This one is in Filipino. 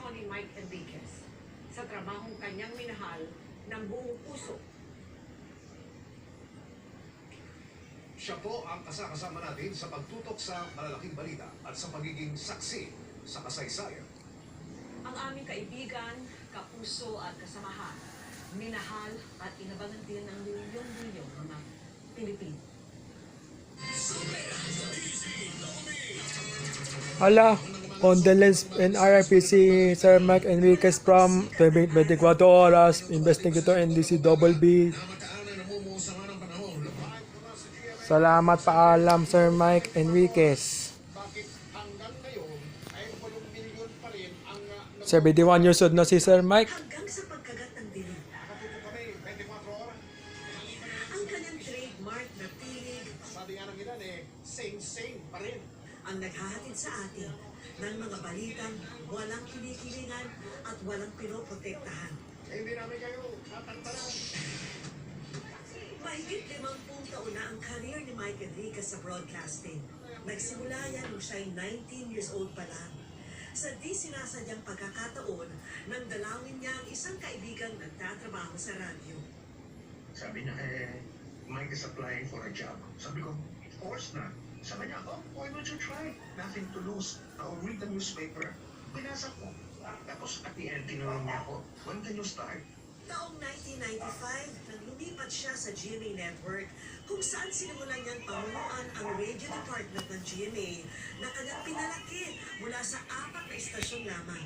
desisyon ni Mike Enriquez sa trabahong kanyang minahal ng buong puso. Siya po ang kasama natin sa pagtutok sa malalaking balita at sa pagiging saksi sa kasaysayan. Ang aming kaibigan, kapuso at kasamahan, minahal at inabangan din ng milyong-milyong mga Pilipino. Hala, condolence and RIP si Sir Mike Enriquez from 24 Oras, investigator NDCWB. Salamat paalam Sir Mike Enriquez. Bakit hanggang ngayon ay 8 milyon pa rin ang 71 years old na si Sir Mike. Hanggang sa pagkagat ng dilim, nakatutok kami 24 oras. ang kanyang trademark na tinig Sabi nga ng ilan same pa rin. ang naghahatid sa atin ng mga balitang walang kinikilingan at walang pinoprotektahan. Hindi namin kayo tatantanan. Mahigit 50 taon na ang career ni Mike Enriquez sa broadcasting. Nagsimula yan nung siya'y 19 years old pa lang. Sa di sinasadyang pagkakataon, nang dalawin niya ang isang kaibigang nagtatrabaho sa radyo. Sabi niya, Mike is applying for a job. Sabi ko, of course na. Sabi niya, why don't you try? Nothing to lose. I'll read the newspaper. Pinasa ko. Tapos at the end, tinanong niya ako, when can you start? Taong 1995, nang lumipat siya sa GMA Network, kung saan sinimulan niyang pamunuan ang radio department ng GMA na kanyang pinalaki mula sa 4 na istasyon lamang.